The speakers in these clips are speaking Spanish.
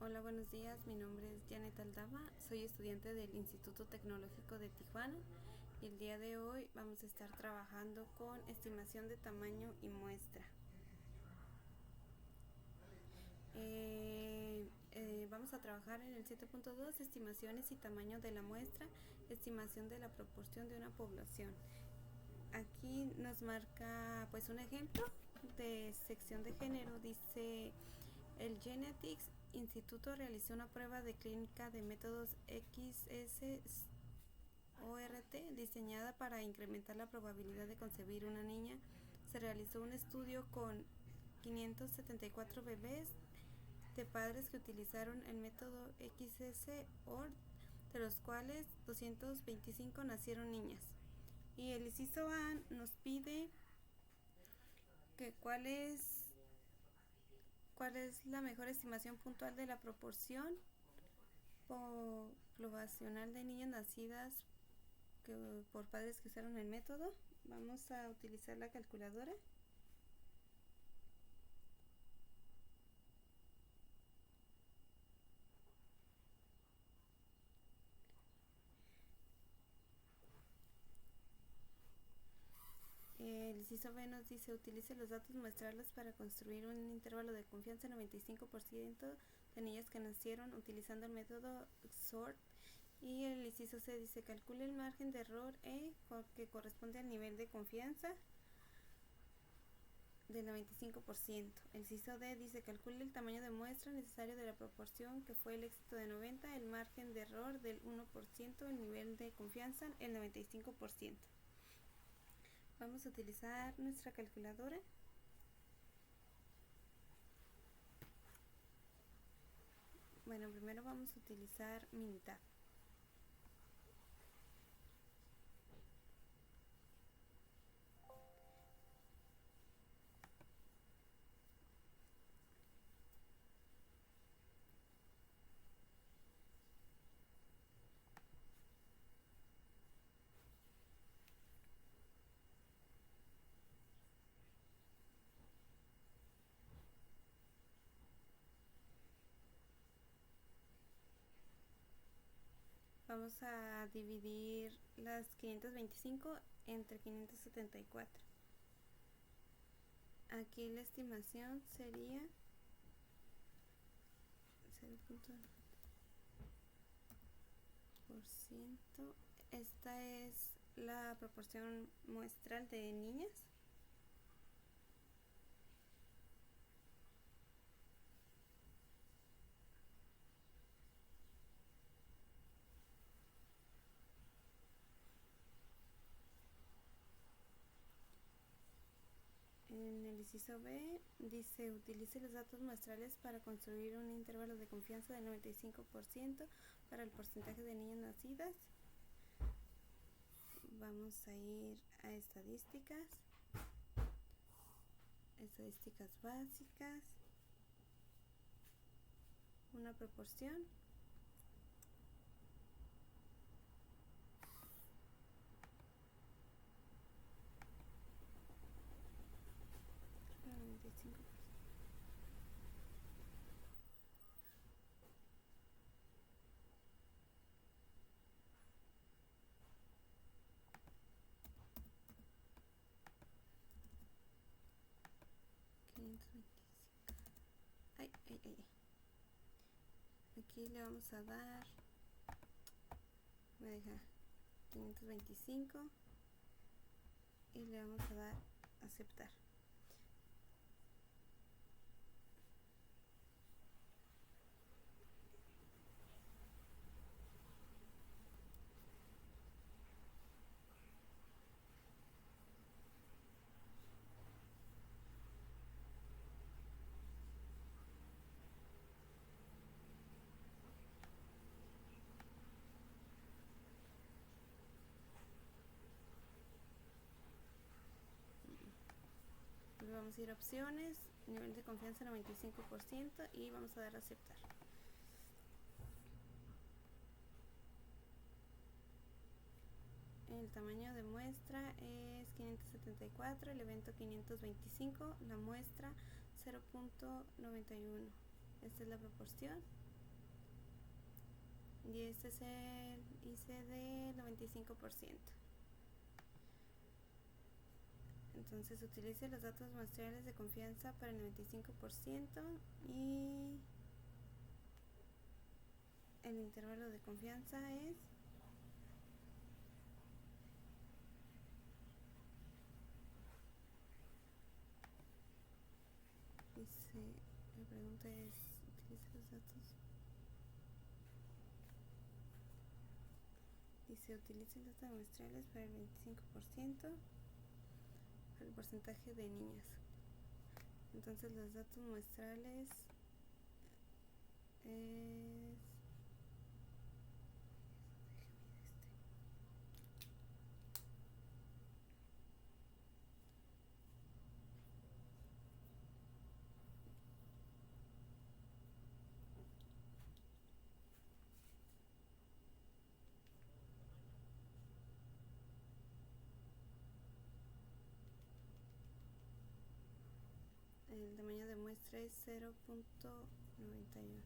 Hola, buenos días. Mi nombre es Janet Aldama. Soy estudiante del Instituto Tecnológico de Tijuana y el día de hoy vamos a estar trabajando con estimación de tamaño y muestra. Vamos a trabajar en el 7.2, estimaciones y tamaño de la muestra, estimación de la proporción de una población. Aquí nos marca pues un ejemplo de sección de género. Dice: el Genetics Instituto realizó una prueba de clínica de métodos XS-ORT diseñada para incrementar la probabilidad de concebir una niña. Se realizó un estudio con 574 bebés de padres que utilizaron el método XS-ORT, de los cuales 225 nacieron niñas. Y el inciso A nos pide que cuál es la mejor estimación puntual de la proporción poblacional de niñas nacidas por padres que usaron el método. Vamos a utilizar la calculadora. El inciso B nos dice: utilice los datos muestrales para construir un intervalo de confianza 95% de niñas que nacieron utilizando el método SORT. Y el inciso C dice: calcule el margen de error que corresponde al nivel de confianza del 95%. El inciso D dice: calcule el tamaño de muestra necesario de la proporción que fue el éxito de 90, el margen de error del 1%, el nivel de confianza el 95%. Vamos a utilizar nuestra calculadora. Bueno, primero vamos a utilizar Minitab. Vamos a dividir las 525 entre 574. Aquí la estimación sería 0.9%. Esta es la proporción muestral de niñas. En el inciso B dice: utilice los datos muestrales para construir un intervalo de confianza del 95% para el porcentaje de niñas nacidas. Vamos a ir a estadísticas básicas, una proporción, aquí le vamos a dar, me deja 525 y le vamos a dar aceptar. Vamos a ir a opciones, nivel de confianza 95% y vamos a dar a aceptar. El tamaño de muestra es 574, el evento 525, la muestra 0.91. Esta es la proporción. y este es el ICD 95%. Entonces utilice los datos muestrales de confianza para el 95% y el intervalo de confianza es la pregunta es, utiliza los datos. Dice, utilice los datos muestrales para el 25%, el porcentaje de niñas. Entonces los datos muestrales es el tamaño de muestra es 0.91.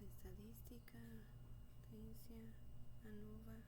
Estadística, ciencia, ANOVA.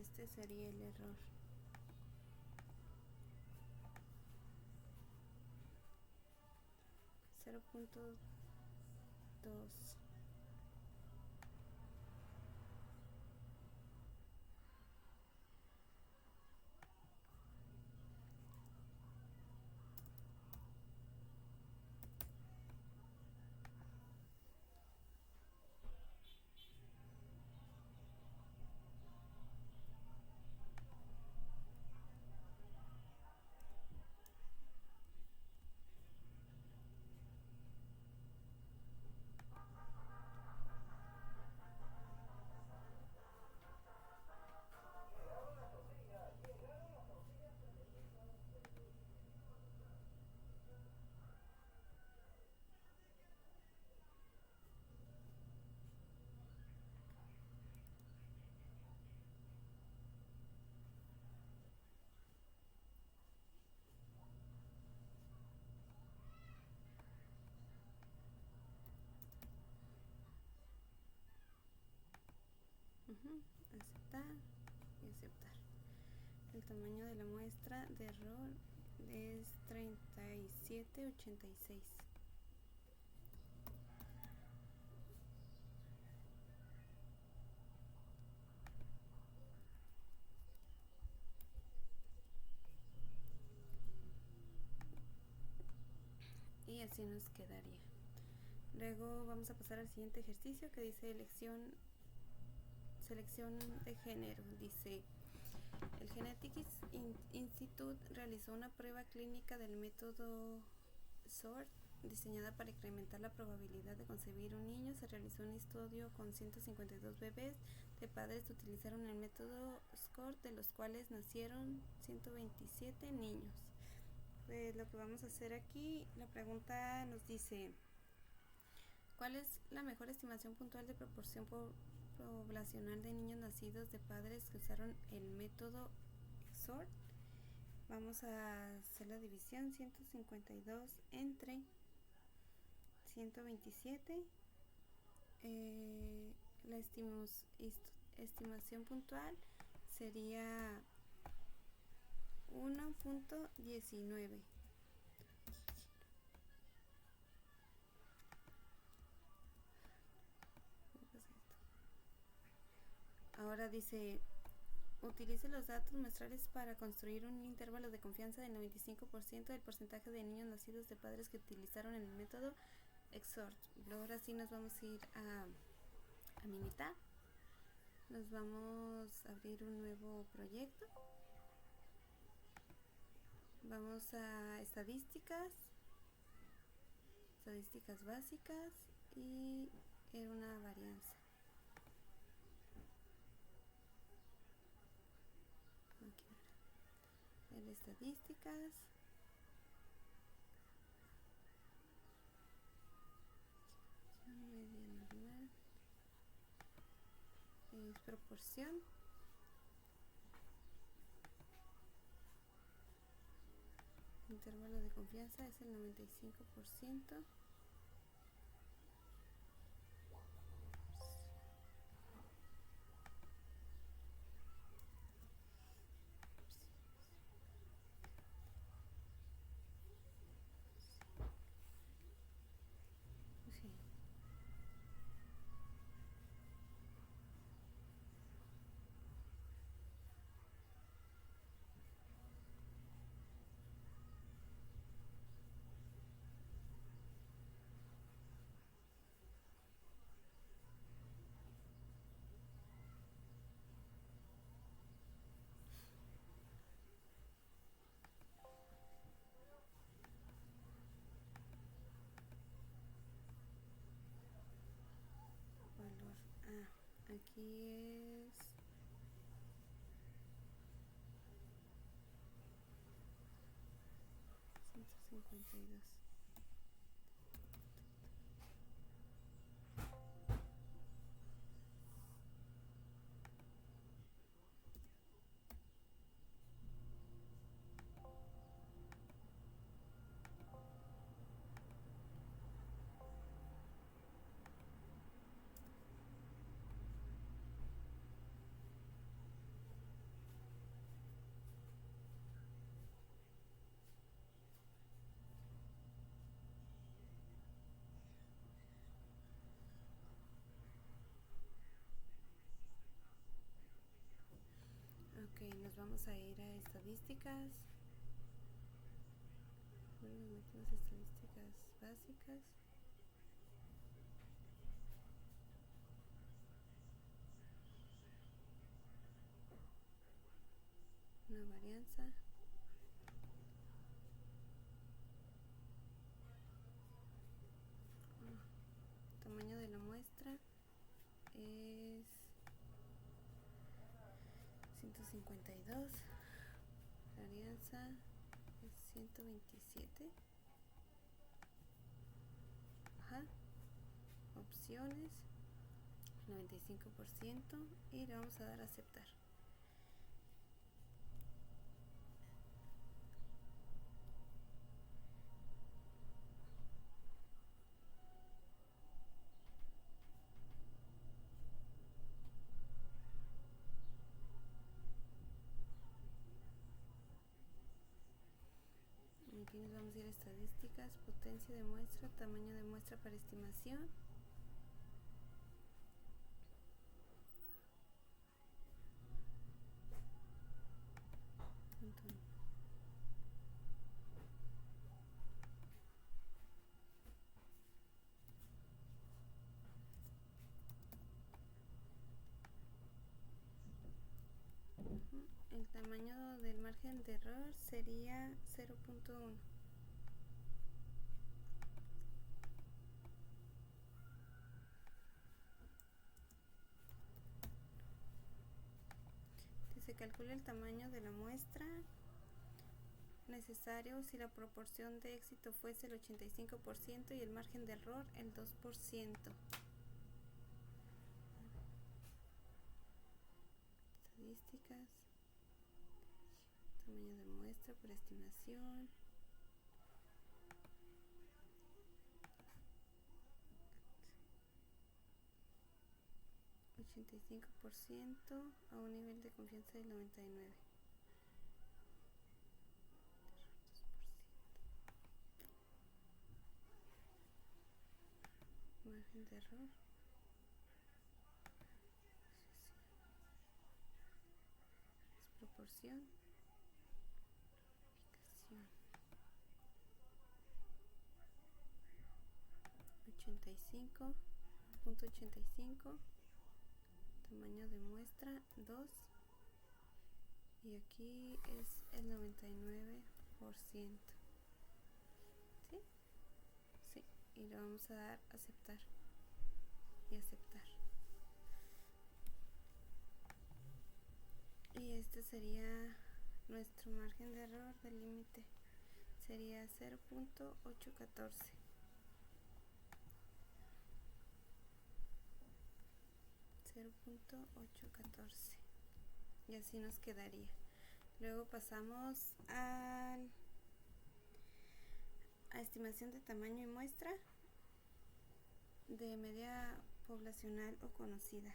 Este sería el error. Cero punto dos. Aceptar y aceptar. El tamaño de la muestra de error es 3786. así nos quedaría. Luego vamos a pasar al siguiente ejercicio que dice selección de género. Dice: el Genetics Institute realizó una prueba clínica del método SORT diseñada para incrementar la probabilidad de concebir un niño. Se realizó un estudio con 152 bebés de padres que utilizaron el método SCORT, de los cuales nacieron 127 niños. Pues lo que vamos a hacer aquí, la pregunta nos dice: ¿cuál es la mejor estimación puntual de proporción poblacional de niños nacidos de padres que usaron el método SORT? Vamos a hacer la división: 152 entre 127. La estimación puntual sería 1.19. Ahora dice: utilice los datos muestrales para construir un intervalo de confianza del 95% del porcentaje de niños nacidos de padres que utilizaron el método XORT. Ahora sí nos vamos a ir a mi mitad. Nos vamos a abrir un nuevo proyecto. Vamos a estadísticas básicas y una varianza. En estadísticas, media normal es proporción. Intervalo de confianza es el 95%. Aquí es 152. Ok, nos vamos a ir a estadísticas. Estadísticas básicas. Una varianza. Tamaño de la muestra es 152. Varianza es 127. Opciones 95% y le vamos a dar a aceptar. Aquí nos vamos a ir a estadísticas, potencia de muestra, tamaño de muestra para estimación. El tamaño del margen de error sería 0.1. Se calcula el tamaño de la muestra necesario si la proporción de éxito fuese el 85% y el margen de error el 2%. Estadísticas, tamaño de muestra por estimación. $85 a un nivel de confianza del 99%. Margen de error. Proporción. 85.85. Tamaño de muestra 2. Y aquí es el 99%. ¿Sí? Sí. Y le vamos a dar aceptar. Y aceptar. Y este sería nuestro margen de error del límite. Sería 0.814. Y así nos quedaría. Luego pasamos a estimación de tamaño y muestra de media poblacional o conocida.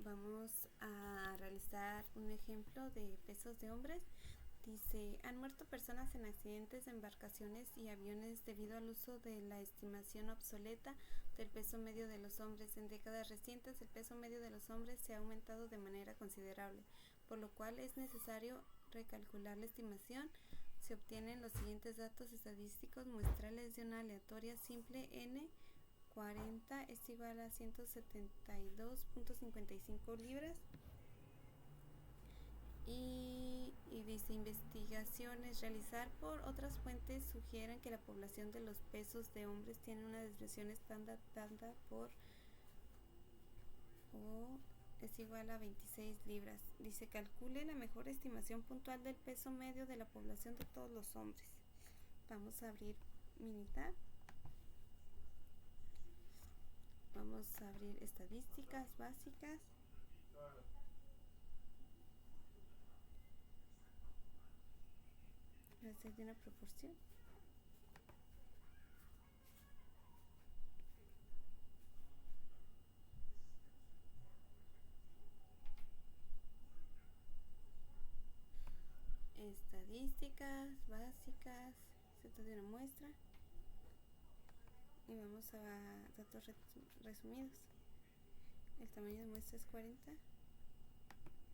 Vamos a realizar un ejemplo de pesos de hombres. Dice, han muerto personas en accidentes de embarcaciones y aviones debido al uso de la estimación obsoleta del peso medio de los hombres. En décadas recientes, el peso medio de los hombres se ha aumentado de manera considerable, por lo cual es necesario recalcular la estimación. Se obtienen los siguientes datos estadísticos muestrales de una aleatoria simple n. 40 es igual a 172.55 libras. Y dice, investigaciones realizar por otras fuentes sugieren que la población de los pesos de hombres tiene una desviación estándar dada por O es igual a 26 libras. Dice, calcule la mejor estimación puntual del peso medio de la población de todos los hombres. Vamos a abrir Minitab. Vamos a abrir estadísticas básicas. Hacer de una proporción. Estadísticas básicas. Se trata de una muestra. Y vamos a datos resumidos. El tamaño de muestra es 40.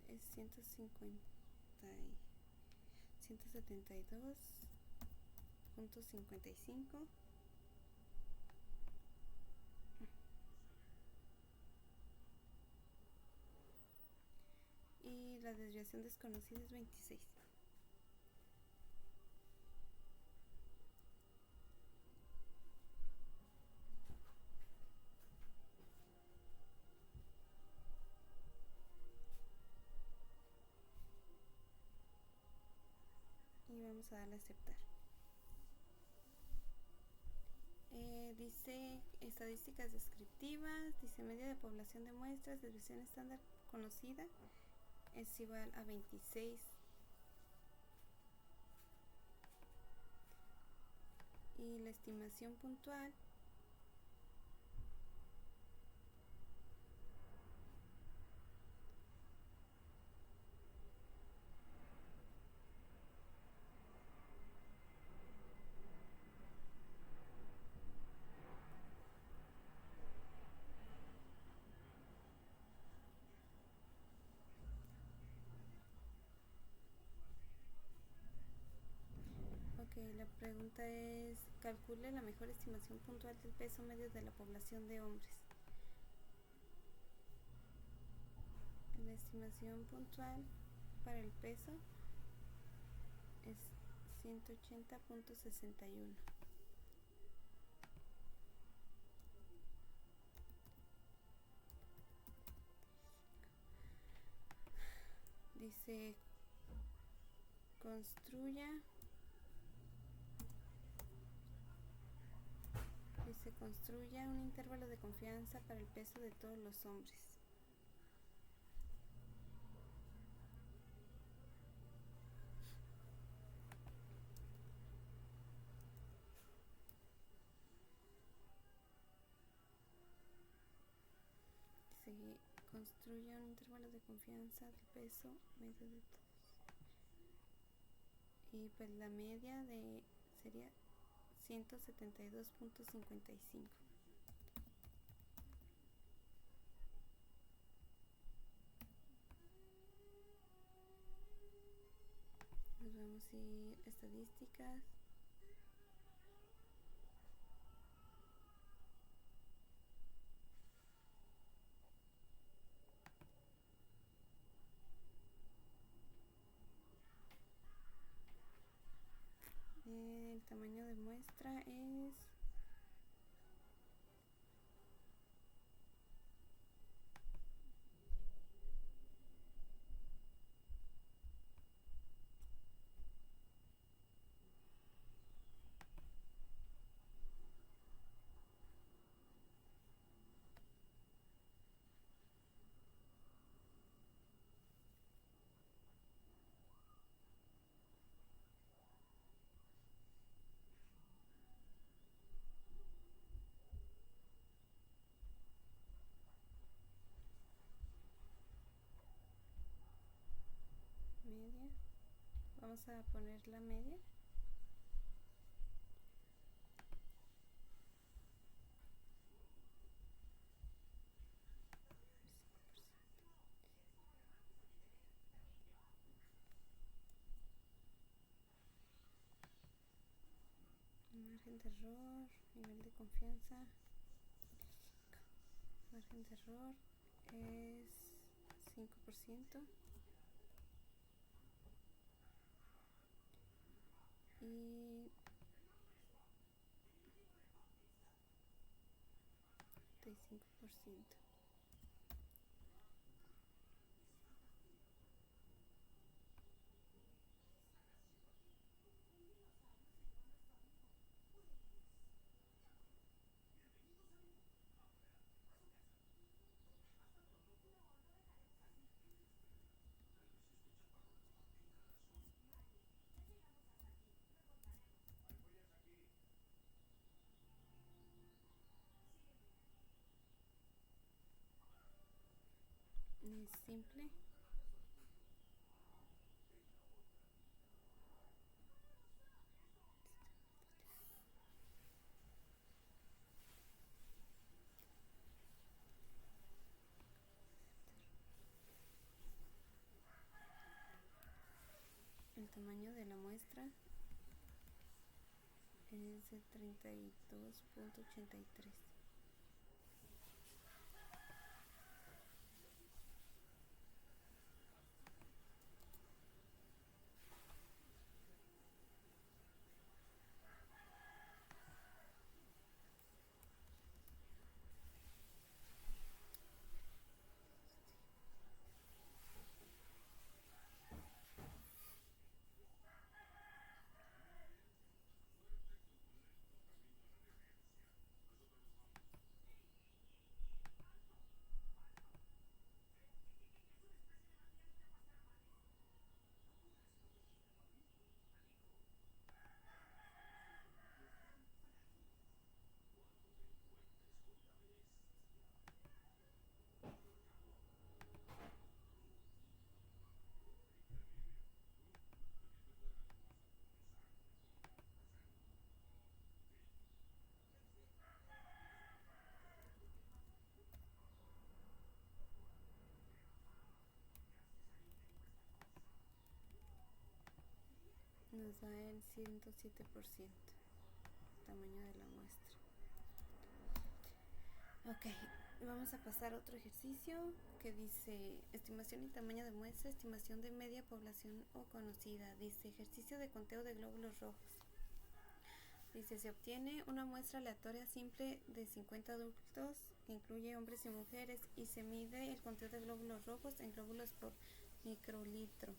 Es 172.55. Y la desviación desconocida es 26. Y vamos a darle a aceptar. Dice estadísticas descriptivas, dice media de población de muestras, desviación estándar conocida es igual a 26. Y la estimación puntual pregunta es, calcule la mejor estimación puntual del peso medio de la población de hombres. La estimación puntual para el peso es 180.61. Dice, construya un intervalo de confianza para el peso de todos los hombres. Dice, construya un intervalo de confianza del peso medio de todos. Y pues la media sería 172.55. Nos vamos a ir a estadísticas. El tamaño de muestra es media. Vamos a poner la media. Margen de error, nivel de confianza. Margen de error es 5%. Y 35%. Es simple. El tamaño de la muestra es de 32.83. nos da el 107%, tamaño de la muestra. Ok, vamos a pasar a otro ejercicio que dice estimación y tamaño de muestra, estimación de media población o conocida. Dice ejercicio de conteo de glóbulos rojos. Dice se obtiene una muestra aleatoria simple de 50 adultos que incluye hombres y mujeres y se mide el conteo de glóbulos rojos en glóbulos por microlitro.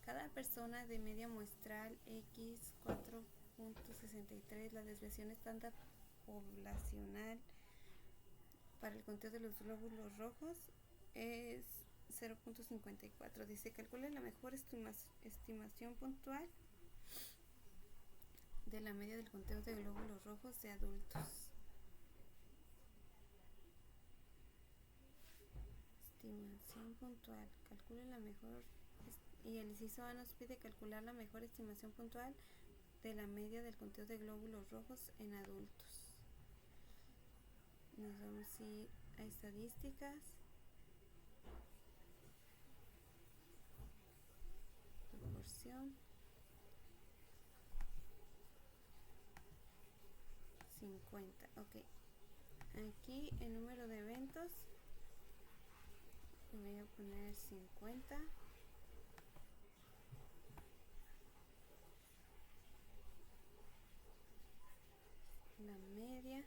Cada persona de media muestral X 4.63, la desviación estándar poblacional para el conteo de los glóbulos rojos es 0.54. Dice calcula la mejor estimación puntual de la media del conteo de glóbulos rojos de adultos. Estimación puntual. Calcule la mejor. Y el inciso A nos pide calcular la mejor estimación puntual de la media del conteo de glóbulos rojos en adultos. Nos vamos a ir a estadísticas. Proporción. 50. Ok. Aquí el número de eventos. Voy a poner 50. La media.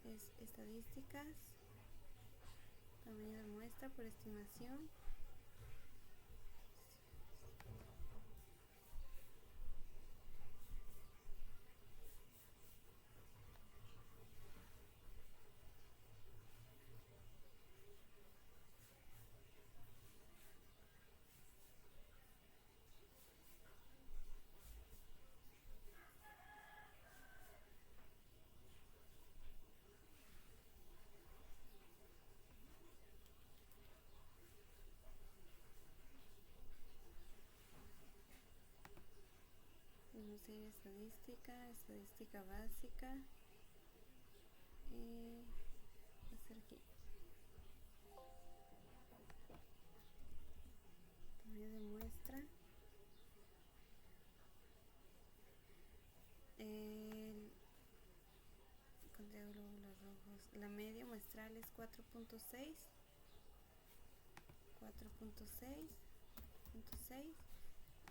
Es estadísticas, tamaño de muestra por estimación. Vamos a ir a estadística básica. Y va a ser aquí. Tamaño de muestra. El conteo de glóbulos rojos. La media muestral es 4.6. 4.6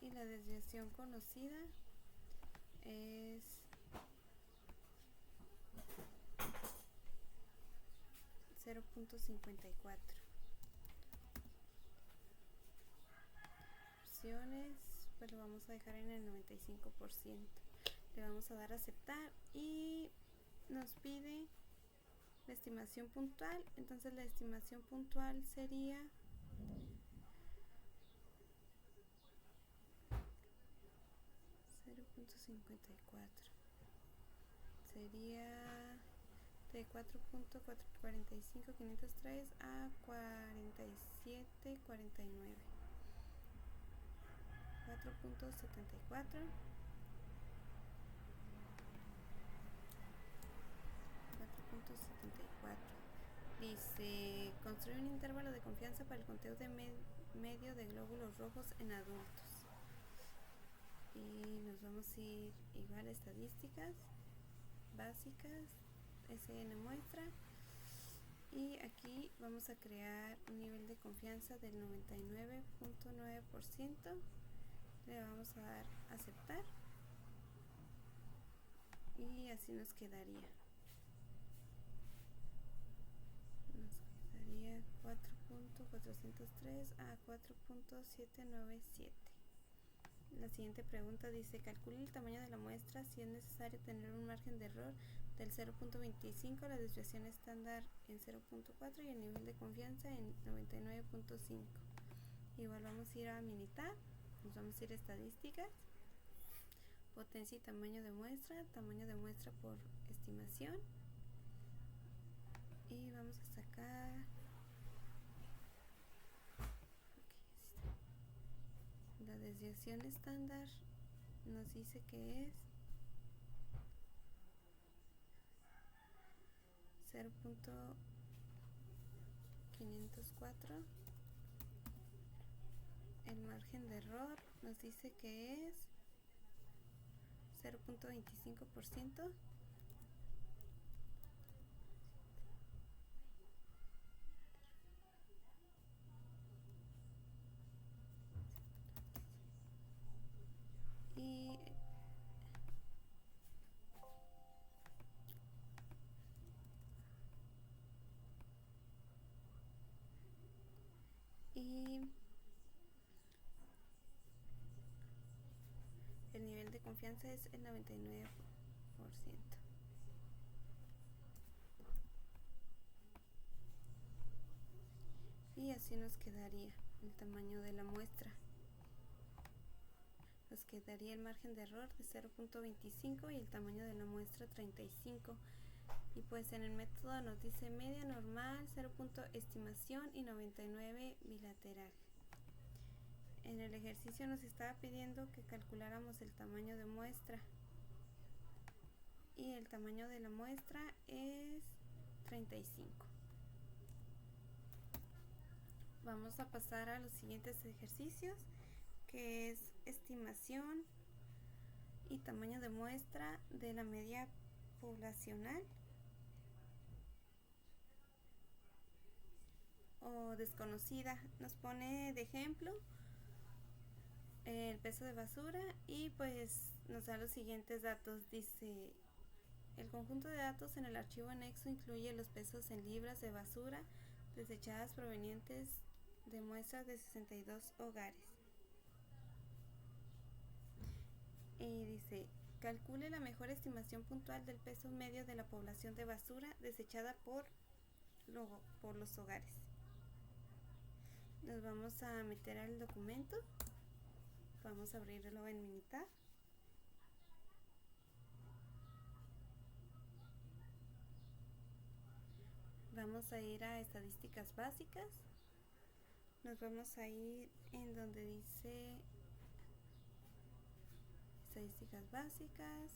y la desviación conocida es 0.54. Opciones, pues lo vamos a dejar en el 95%. Le vamos a dar a aceptar y nos pide la estimación puntual. Entonces la estimación puntual sería 0.54. Sería de 4.445.503 a 47.49. 4.74. 4.74. Dice construir un intervalo de confianza para el conteo de medio de glóbulos rojos en adultos. Y nos vamos a ir igual a estadísticas básicas, SN muestra, y aquí vamos a crear un nivel de confianza del 99.9%. Le vamos a dar a aceptar y así nos quedaría 4.403 a 4.797. La siguiente pregunta dice calcule el tamaño de la muestra si es necesario tener un margen de error del 0.25, la desviación estándar en 0.4 y el nivel de confianza en 99.5. Igual vamos a ir a militar, nos vamos a ir a estadísticas, potencia y tamaño de muestra por estimación. y vamos a sacar la desviación estándar. Nos dice que es 0.504. El margen de error nos dice que es 0.25%. Y el nivel de confianza es el 99%. Y así nos quedaría el tamaño de la muestra. Nos quedaría el margen de error de 0.25 y el tamaño de la muestra 35. Y pues en el método nos dice media normal, 0. Estimación y 99 bilateral. En el ejercicio nos estaba pidiendo que calculáramos el tamaño de muestra. Y el tamaño de la muestra es 35. Vamos a pasar a los siguientes ejercicios, que es estimación y tamaño de muestra de la media poblacional o desconocida. Nos pone de ejemplo el peso de basura y pues nos da los siguientes datos. Dice: el conjunto de datos en el archivo anexo incluye los pesos en libras de basura desechadas provenientes de muestras de 62 hogares. Y dice: calcule la mejor estimación puntual del peso medio de la población de basura desechada por los hogares. Nos vamos a meter al documento. Vamos a abrirlo en Minitab. Vamos a ir a estadísticas básicas. Nos vamos a ir en donde dice estadísticas básicas.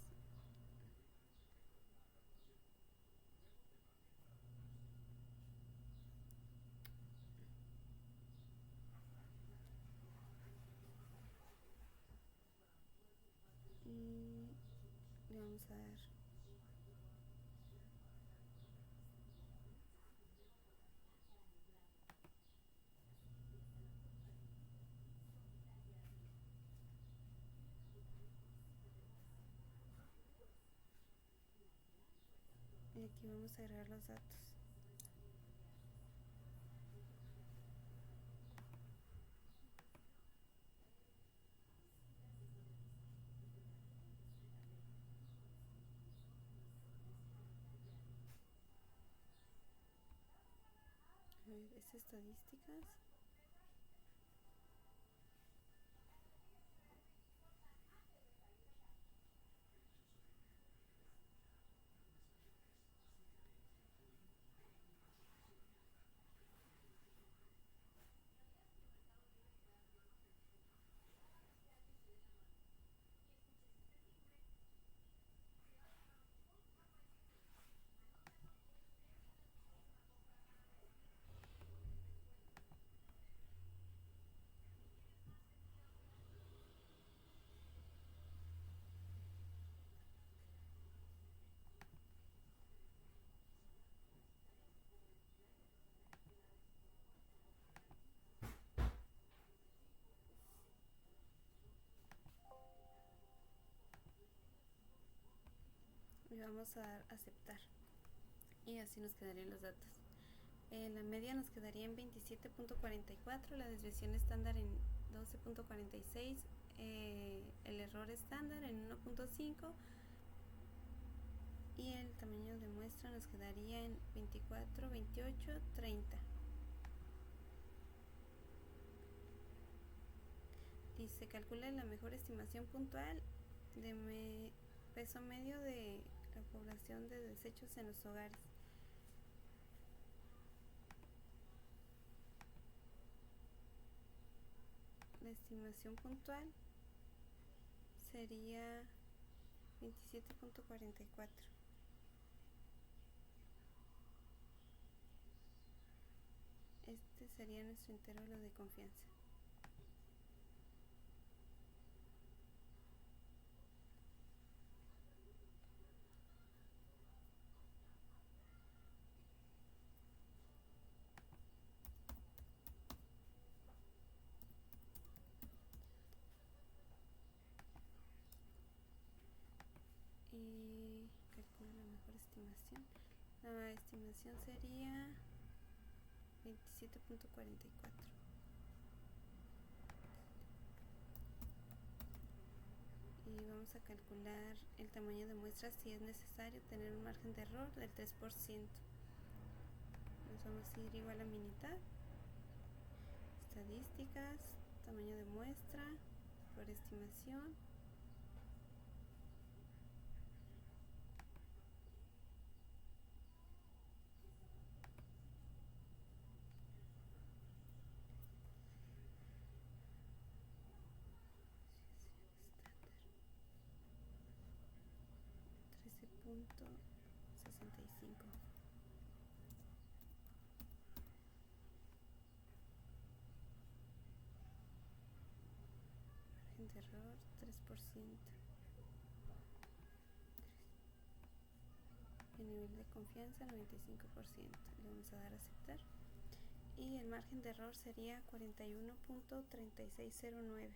Y le vamos a dar y aquí vamos a agregar los datos. A ver, es estadísticas. Y vamos a dar aceptar. Y así nos quedarían los datos. La media nos quedaría en 27.44, la desviación estándar en 12.46, el error estándar en 1.5 y el tamaño de muestra nos quedaría en 24, 28, 30. Dice: calcula la mejor estimación puntual de peso medio de la población de desechos en los hogares. estimación puntual sería 27.44. Este sería nuestro intervalo de confianza. Y calculo la mejor estimación. La estimación sería 27.44. Y vamos a calcular el tamaño de muestra si es necesario tener un margen de error del 3%. Nos vamos a ir igual a mi mitad. Estadísticas, tamaño de muestra, por estimación. Punto 65. Margen de error 3%. El nivel de confianza 95%. Le vamos a dar a aceptar. Y el margen de error sería 41.3609.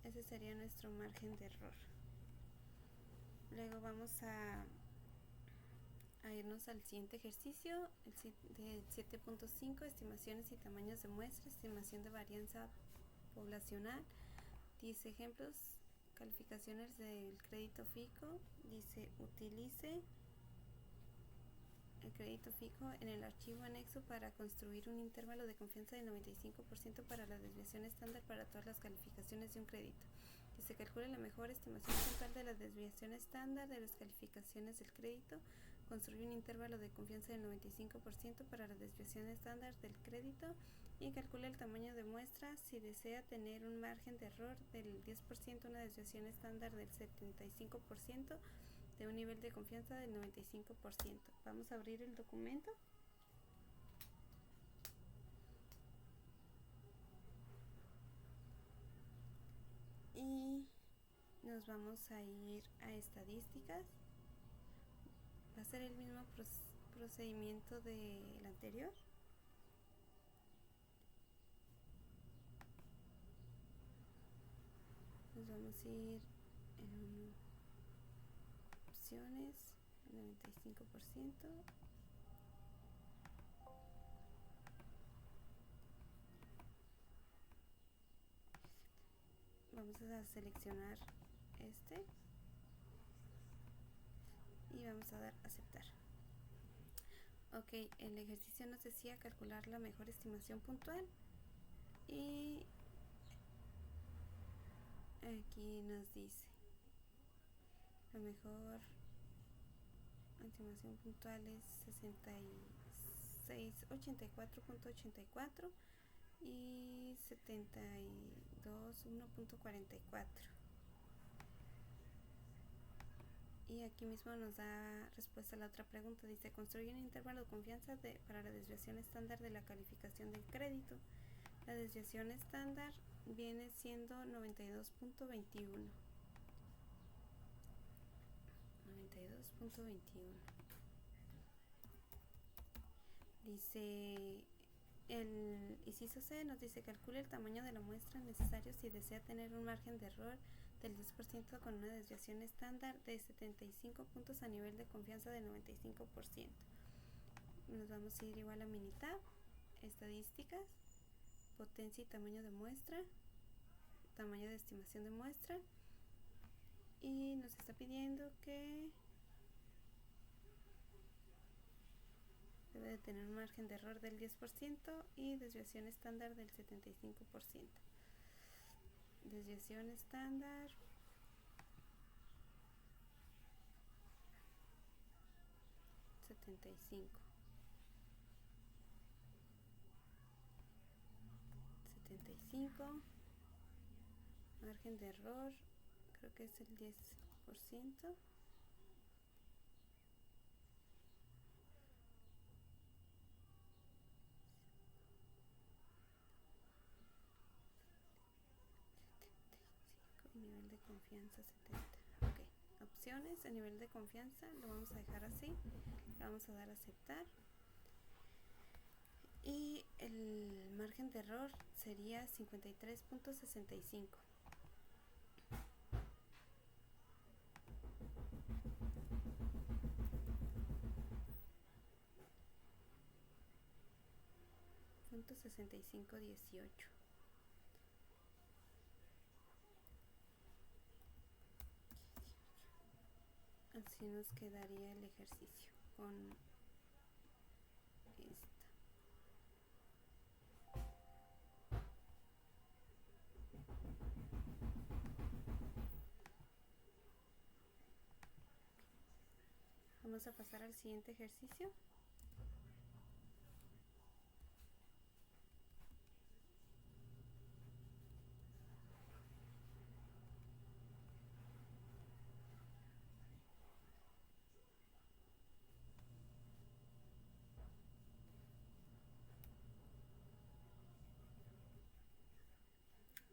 Ese sería nuestro margen de error. Luego vamos a irnos al siguiente ejercicio, del 7.5, estimaciones y tamaños de muestra, estimación de varianza poblacional. Dice ejemplos, calificaciones del crédito fijo. Dice utilice el crédito fijo en el archivo anexo para construir un intervalo de confianza de 95% para la desviación estándar para todas las calificaciones de un crédito. Se calcula la mejor estimación total de la desviación estándar de las calificaciones del crédito. Construye un intervalo de confianza del 95% para la desviación estándar del crédito y calcula el tamaño de muestra si desea tener un margen de error del 10%, una desviación estándar del 75%, de un nivel de confianza del 95%. Vamos a abrir el documento. Y nos vamos a ir a estadísticas. Va a ser el mismo procedimiento del anterior. Nos vamos a ir en opciones, 95%. Vamos a seleccionar este y vamos a dar aceptar. Ok, el ejercicio nos decía calcular la mejor estimación puntual y aquí nos dice la mejor estimación puntual es 8684.84 y 72.1.44. Y aquí mismo nos da respuesta a la otra pregunta. Dice, construye un intervalo de confianza para la desviación estándar de la calificación del crédito. La desviación estándar viene siendo 92.21. Dice, el inciso C nos dice, calcule el tamaño de la muestra necesario si desea tener un margen de error del 10% con una desviación estándar de 75 puntos a nivel de confianza del 95%. Nos vamos a ir igual a Minitab, estadísticas, potencia y tamaño de muestra, tamaño de estimación de muestra, y nos está pidiendo que debe de tener un margen de error del 10% y desviación estándar del 75%. Desviación estándar 75. Margen de error creo que es el 10%. Nivel de confianza 70. Ok, opciones, el nivel de confianza lo vamos a dejar así, le vamos a dar a aceptar. Y el margen de error sería 53.65. .6518. Así nos quedaría el ejercicio con esta. Vamos a pasar al siguiente ejercicio.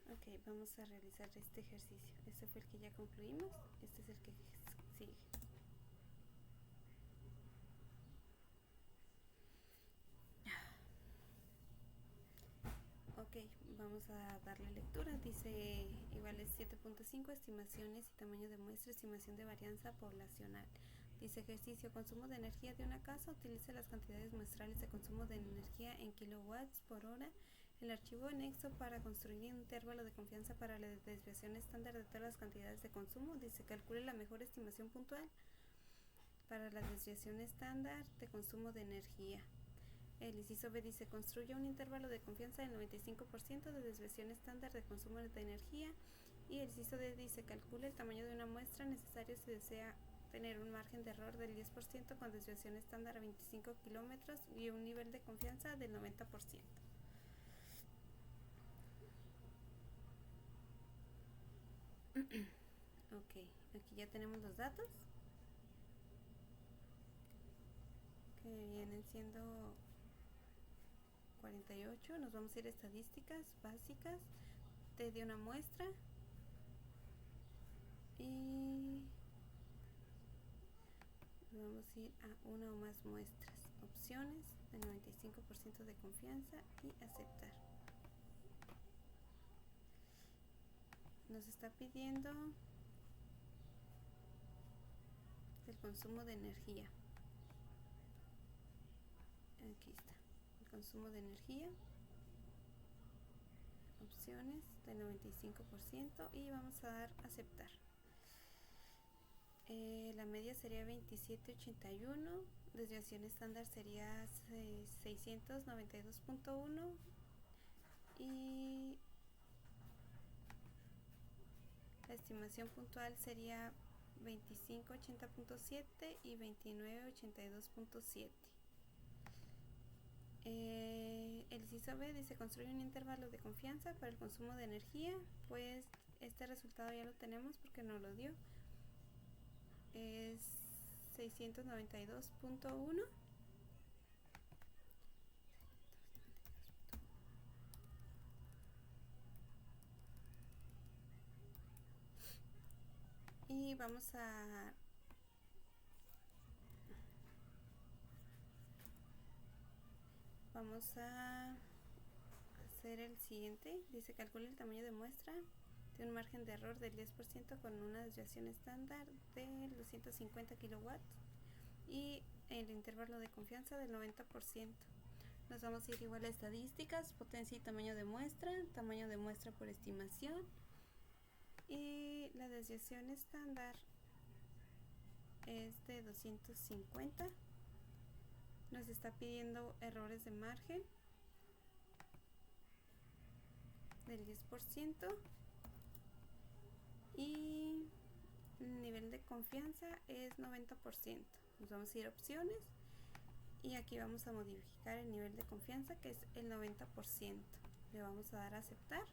Ok, vamos a realizar este ejercicio. Este fue el que ya concluimos. Este es el que sigue. Ok, vamos a darle lectura. Dice igual es 7.5, estimaciones y tamaño de muestra, estimación de varianza poblacional. Dice ejercicio, consumo de energía de una casa, utiliza las cantidades muestrales de consumo de energía en kilowatts por hora. El archivo anexo para construir un intervalo de confianza para la desviación estándar de todas las cantidades de consumo. Dice calcule la mejor estimación puntual para la desviación estándar de consumo de energía. El inciso B dice construye un intervalo de confianza del 95% de desviación estándar de consumo de energía. Y el inciso D dice calcule el tamaño de una muestra necesario si desea tener un margen de error del 10% con desviación estándar a 25 kilómetros y un nivel de confianza del 90%. Ok, aquí ya tenemos los datos que vienen siendo 48. Nos vamos a ir a estadísticas básicas. Te dio una muestra y vamos a ir a una o más muestras. Opciones, el 95% de confianza y aceptar. Nos está pidiendo el consumo de energía. Aquí está, el consumo de energía. Opciones del 95% y vamos a dar aceptar. La media sería 2781, desviación estándar sería 692.1 y la estimación puntual sería 2580.7 y 2982.7. El inciso B dice construye un intervalo de confianza para el consumo de energía. Pues este resultado ya lo tenemos porque nos lo dio. Es 692.1. Y vamos a hacer el siguiente. Dice calcule el tamaño de muestra de un margen de error del 10% con una desviación estándar de 250 kilowatts y el intervalo de confianza del 90%. Nos vamos a ir igual a estadísticas, potencia y tamaño de muestra por estimación y la desviación estándar es de 250 Nos está pidiendo errores de margen del 10% y el nivel de confianza es 90%. Nos vamos a ir a opciones y aquí vamos a modificar el nivel de confianza, que es el 90%. Le vamos a dar a aceptar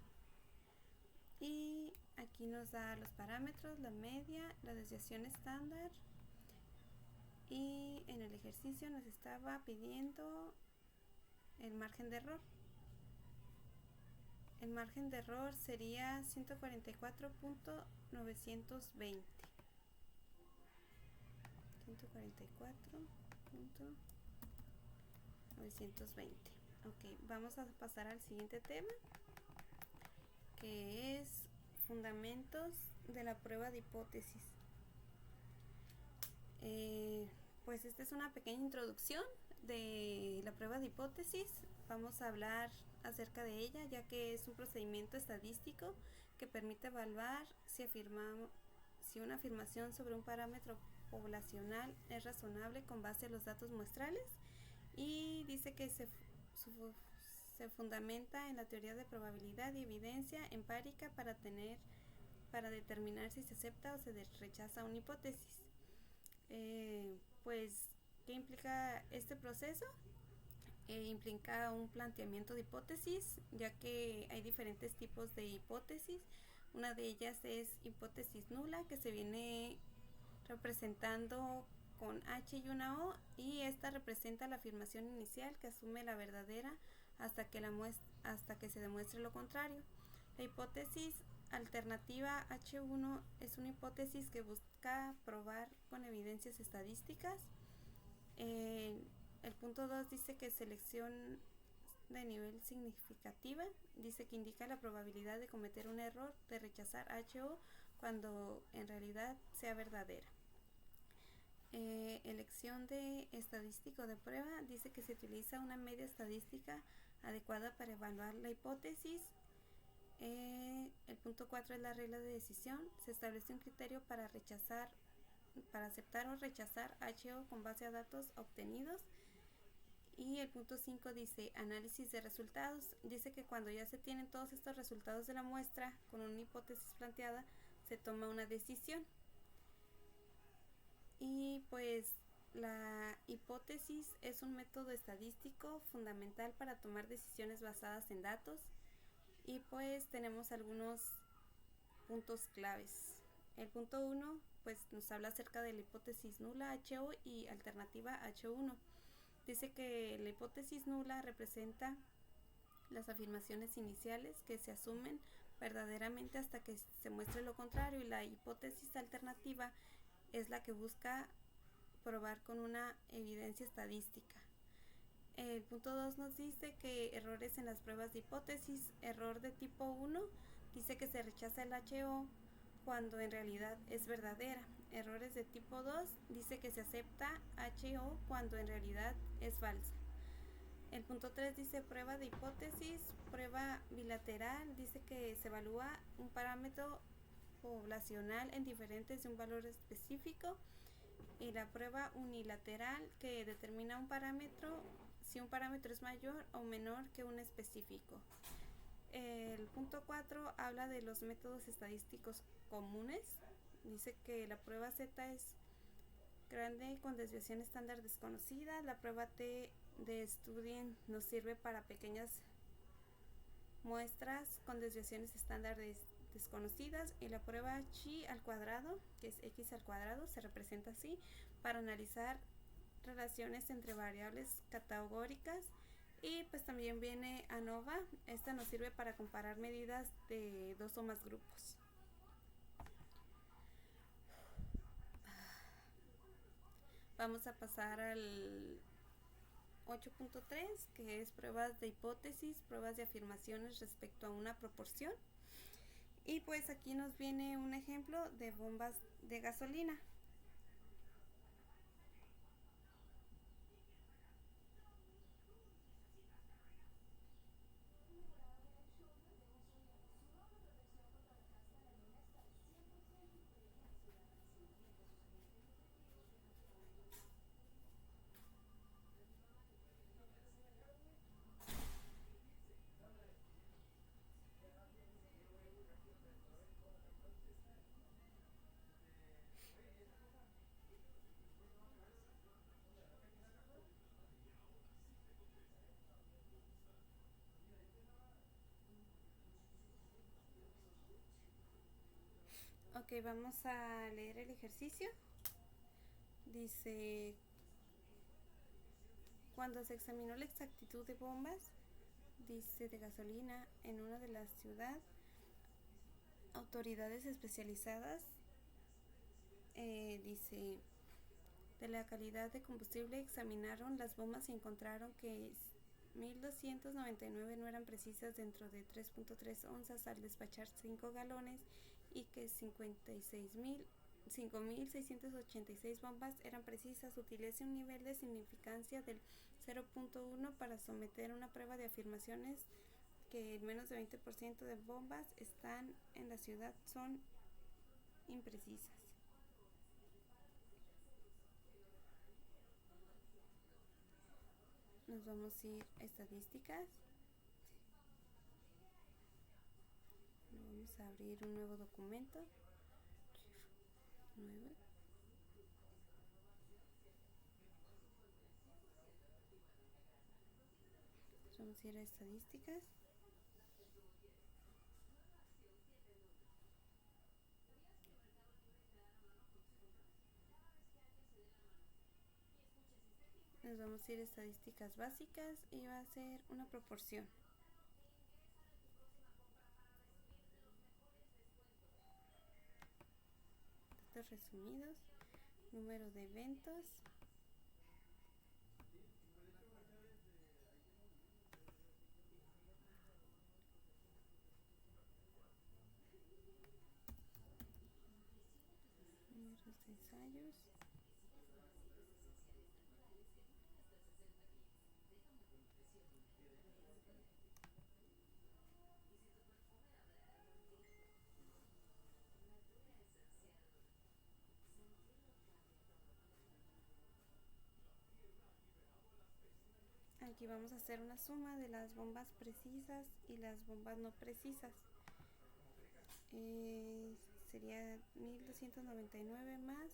y aquí nos da los parámetros, la media, la desviación estándar, y en el ejercicio nos estaba pidiendo el margen de error. El margen de error sería 144.920. 144.920. Ok, vamos a pasar al siguiente tema, que es fundamentos de la prueba de hipótesis. Pues esta es una pequeña introducción de la prueba de hipótesis. Vamos a hablar acerca de ella, ya que es un procedimiento estadístico que permite evaluar si una afirmación sobre un parámetro poblacional es razonable con base en los datos muestrales, y dice que se fundamenta en la teoría de probabilidad y evidencia empírica para determinar si se acepta o se rechaza una hipótesis. Pues, ¿qué implica este proceso? Implica un planteamiento de hipótesis, ya que hay diferentes tipos de hipótesis. Una de ellas es hipótesis nula, que se viene representando con H y una O, y esta representa la afirmación inicial que asume la verdadera hasta que se demuestre lo contrario. La hipótesis alternativa H1 es una hipótesis que busca probar con evidencias estadísticas. El punto 2 dice que selección de nivel significativa, dice que indica la probabilidad de cometer un error de rechazar HO cuando en realidad sea verdadera. Elección de estadístico de prueba, dice que se utiliza una media estadística adecuada para evaluar la hipótesis. El punto 4 es la regla de decisión, se establece un criterio para aceptar o rechazar HO con base a datos obtenidos. Y el punto 5 dice análisis de resultados, dice que cuando ya se tienen todos estos resultados de la muestra con una hipótesis planteada, se toma una decisión. Y pues la hipótesis es un método estadístico fundamental para tomar decisiones basadas en datos, y pues tenemos algunos puntos claves. El punto 1 pues nos habla acerca de la hipótesis nula HO y alternativa H1. Dice que la hipótesis nula representa las afirmaciones iniciales que se asumen verdaderamente hasta que se muestre lo contrario, y la hipótesis alternativa es la que busca probar con una evidencia estadística. El punto 2 nos dice que errores en las pruebas de hipótesis. Error de tipo 1 dice que se rechaza el HO cuando en realidad es verdadera. Errores de tipo 2 dice que se acepta HO cuando en realidad es falsa. El punto 3 dice prueba de hipótesis. Prueba bilateral dice que se evalúa un parámetro poblacional en diferentes de un valor específico. Y la prueba unilateral, que determina un parámetro si un parámetro es mayor o menor que un específico. El punto 4 habla de los métodos estadísticos comunes. Dice que la prueba Z es grande con desviación estándar desconocida. La prueba T de Student nos sirve para pequeñas muestras con desviaciones estándar desconocidas, y la prueba chi al cuadrado, que es x al cuadrado, se representa así para analizar relaciones entre variables categóricas. Y pues también viene ANOVA, esta nos sirve para comparar medidas de dos o más grupos. Vamos a pasar al 8.3, que es pruebas de hipótesis, pruebas de afirmaciones respecto a una proporción. Y pues aquí nos viene un ejemplo de bombas de gasolina. Ok, vamos a leer el ejercicio. Dice, cuando se examinó la exactitud de bombas, dice, de gasolina en una de las ciudades, autoridades especializadas, dice, de la calidad de combustible examinaron las bombas y encontraron que 1299 no eran precisas dentro de 3.3 onzas al despachar 5 galones y que 5.686 bombas eran precisas. Utilice un nivel de significancia del 0.1 para someter una prueba de afirmaciones que el menos de 20% de bombas están en la ciudad son imprecisas. Nos vamos a ir a estadísticas. Vamos a abrir un nuevo documento. Nuevo. Vamos a ir a estadísticas. Nos vamos a ir a estadísticas básicas y va a ser una proporción. Datos resumidos, número de eventos, números de ensayos, aquí vamos a hacer una suma de las bombas precisas y las bombas no precisas. Sería 1299 más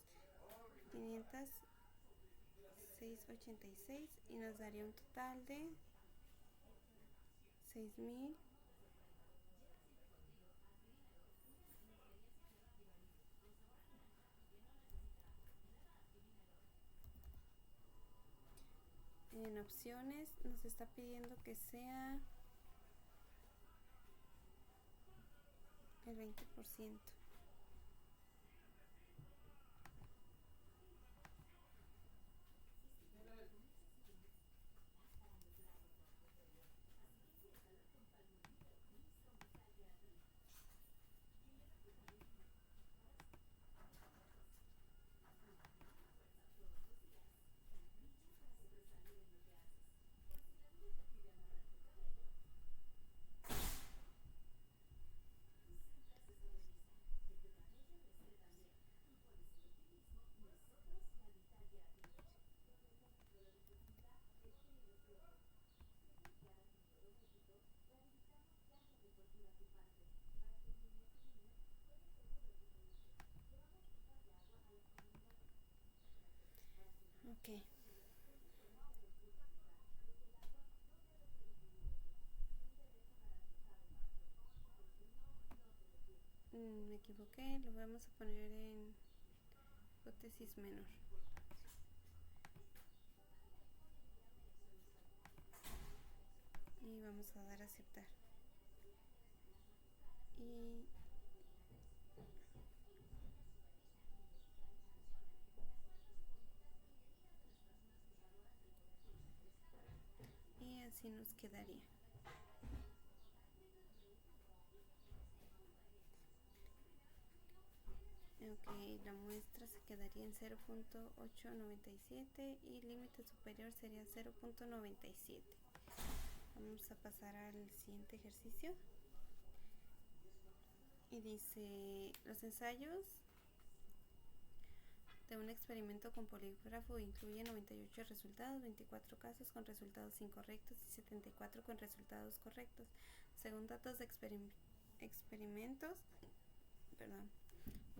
506.86 y nos daría un total de 6.000. En opciones nos está pidiendo que sea el 20%. Ok. Me equivoqué, lo vamos a poner en hipótesis menor. Y vamos a dar a aceptar. Y así nos quedaría. Ok, la muestra se quedaría en 0.897 y límite superior sería 0.97. Vamos a pasar al siguiente ejercicio. Y dice, los ensayos de un experimento con polígrafo incluyen 98 resultados, 24 casos con resultados incorrectos y 74 con resultados correctos. Según datos de experimentos,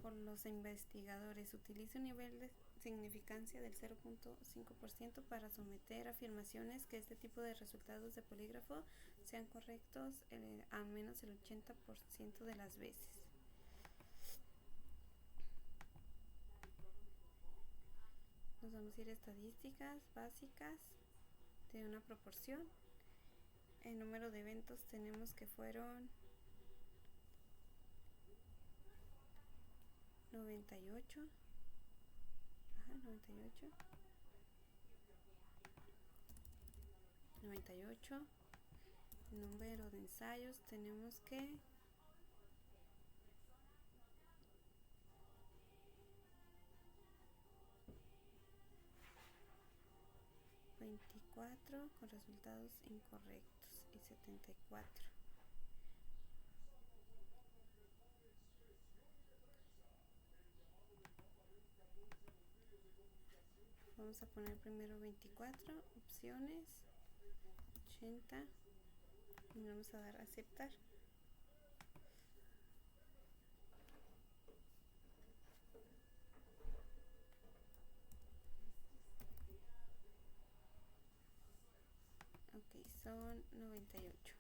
por los investigadores, utiliza un nivel de significancia del 0.5% para someter afirmaciones que este tipo de resultados de polígrafo sean correctos al menos el 80% de las veces. Nos vamos a ir a estadísticas básicas de una proporción. El número de eventos tenemos que fueron 98. 98. El número de ensayos tenemos que 24 con resultados incorrectos y 74. Vamos a poner primero 24 opciones, 80 y vamos a dar a aceptar. Ok, son 98.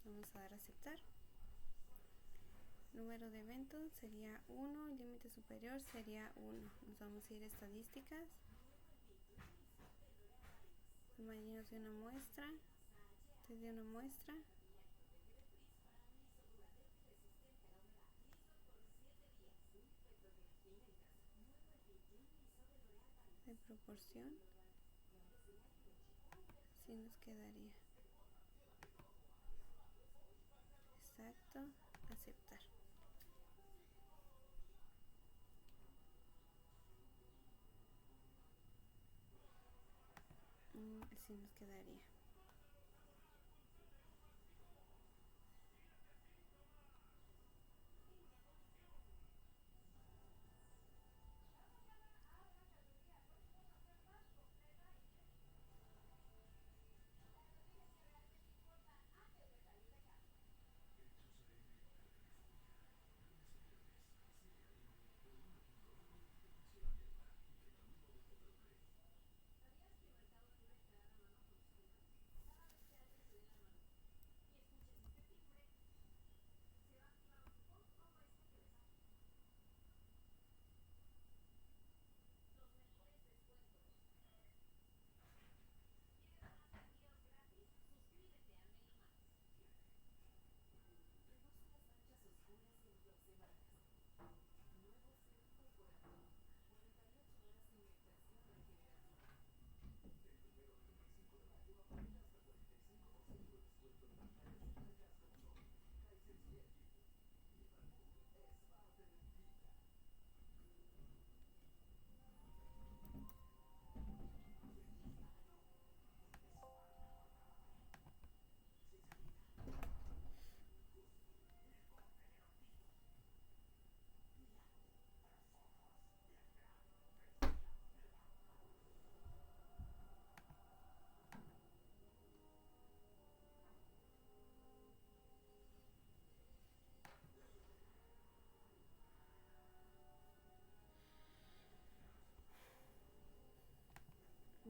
Vamos a dar a aceptar. Número de eventos sería 1, el límite superior sería 1. Nos vamos a ir a estadísticas. Imaginemos de una muestra. Desde una muestra. De proporción. Así nos quedaría. Exacto. Aceptar. Así nos quedaría.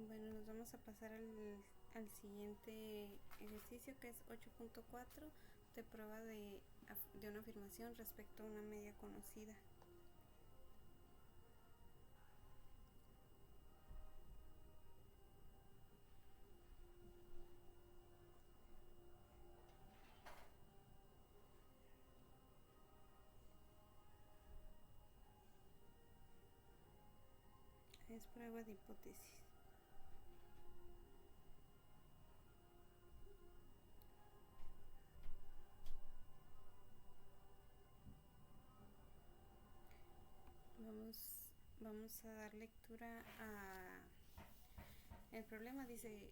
Bueno, nos vamos a pasar al siguiente ejercicio, que es 8.4 de prueba de una afirmación respecto a una media conocida. Es prueba de hipótesis. Vamos a dar lectura a el problema. Dice: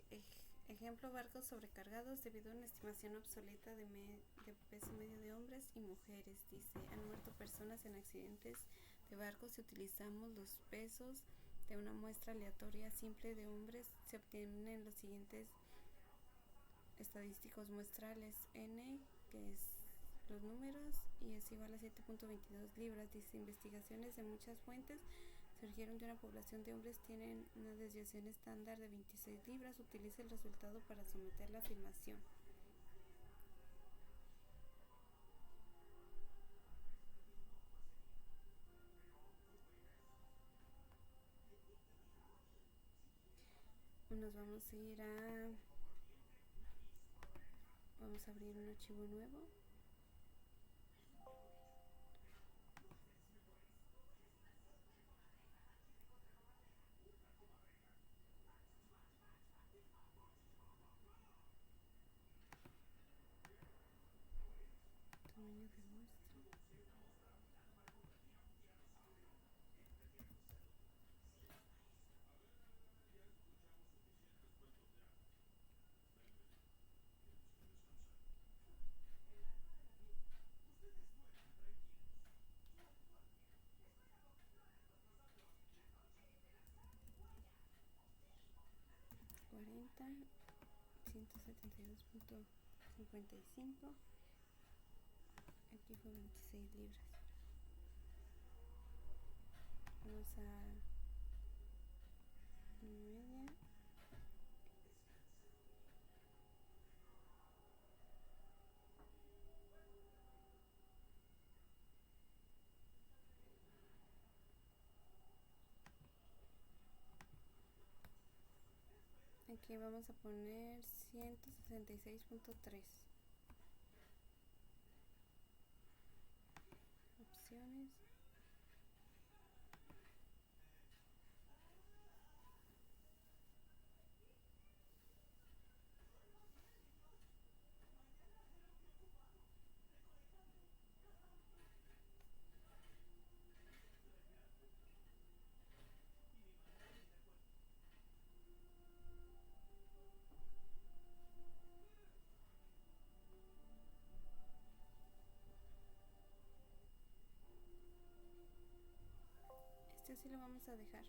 ejemplo, barcos sobrecargados debido a una estimación obsoleta de peso medio de hombres y mujeres. Dice: han muerto personas en accidentes de barcos. Si utilizamos los pesos de una muestra aleatoria simple de hombres, se obtienen los siguientes estadísticos muestrales. N, que es los números, y es igual a 7.22 libras. Dice: investigaciones de muchas fuentes surgieron de una población de hombres tienen una desviación estándar de 26 libras. Utilice el resultado para someter la afirmación. vamos a ir a... Vamos a abrir un archivo nuevo. Tamaño de muestra. Cuarenta, 172.55. Aquí fue 26 libras. Vamos a media. Aquí vamos a poner 166.3. Opciones. Este así lo vamos a dejar.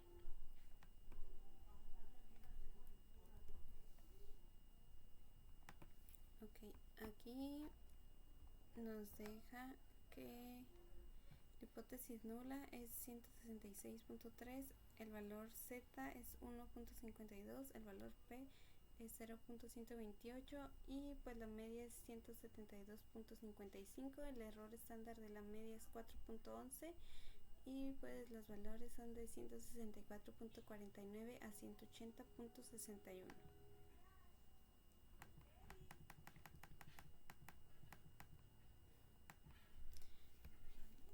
Ok, aquí nos deja que la hipótesis nula es 166.3, el valor Z es 1.52, el valor P es 0.128 y pues la media es 172.55, el error estándar de la media es 4.11 y pues los valores son de 164.49 a 180.61.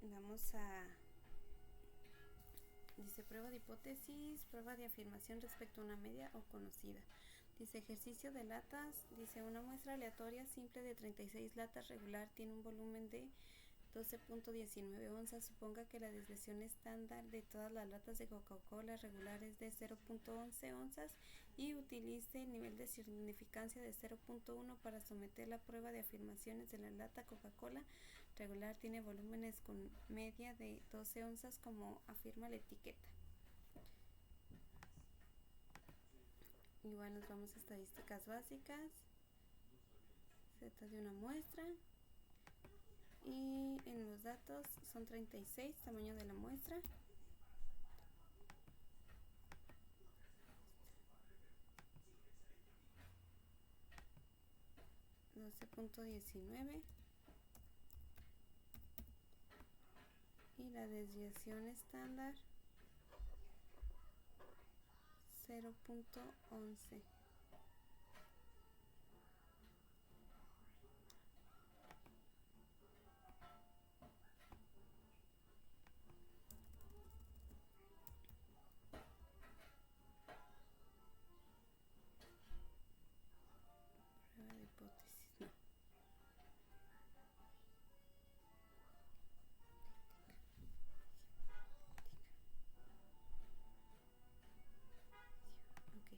Vamos a... Dice prueba de hipótesis, prueba de afirmación respecto a una media o conocida. Dice ejercicio de latas. Dice una muestra aleatoria simple de 36 latas regular tiene un volumen de 12.19 onzas. Suponga que la desviación estándar de todas las latas de Coca-Cola regular es de 0.11 onzas y utilice el nivel de significancia de 0.1 para someter la prueba de afirmaciones de la lata Coca-Cola regular tiene volúmenes con media de 12 onzas como afirma la etiqueta. Igual nos vamos a estadísticas básicas. Se trata de una muestra y en los datos son 36, tamaño de la muestra. $12.19 y la desviación estándar 0.11. Prueba de hipótesis, no. Ok.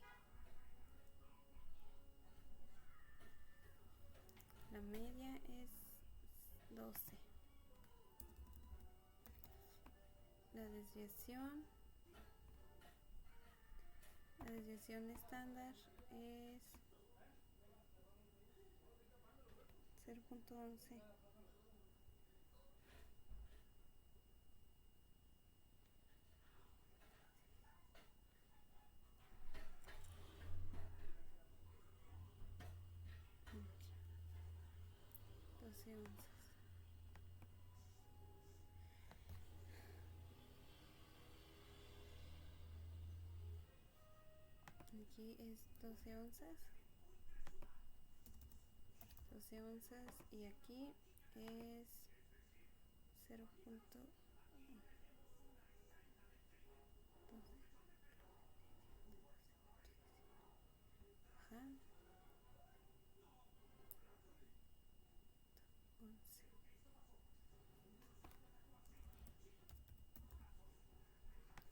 La media es 12. La desviación estándar es 0.11. Okay. 12 onzas. Aquí aquí es 12 onzas y aquí es 0.12. Ajá, 11.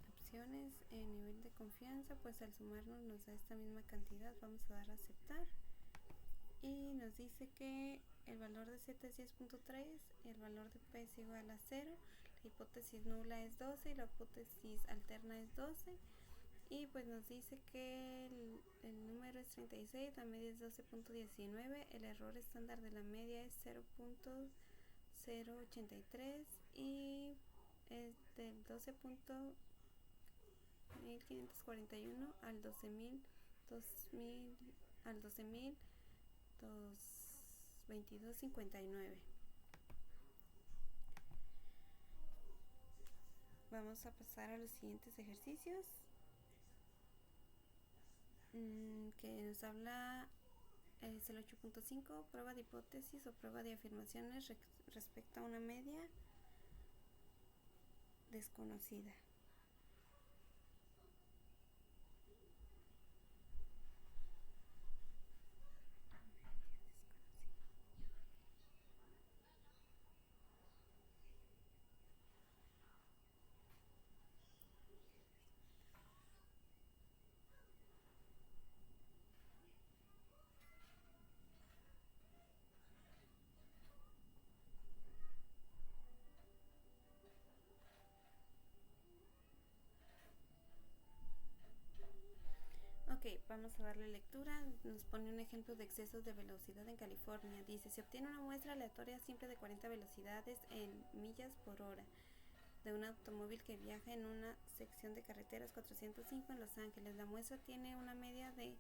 Opciones, nivel de confianza, pues al sumarnos nos da esta misma cantidad, vamos a dar a aceptar y nos dice que el valor de z es 10.3, el valor de p es igual a 0, la hipótesis nula es 12 y la hipótesis alterna es 12 y pues nos dice que el número es 36, la media es 12.19, el error estándar de la media es 0.083 y es del 12.1541 al 12.222.59. Vamos a pasar a los siguientes ejercicios que nos habla, es el 8.5, prueba de hipótesis o prueba de afirmaciones respecto a una media desconocida. Ok, vamos a darle lectura. Nos pone un ejemplo de excesos de velocidad en California. Dice, se obtiene una muestra aleatoria simple de 40 velocidades en millas por hora de un automóvil que viaja en una sección de carreteras 405 en Los Ángeles. La muestra tiene una media de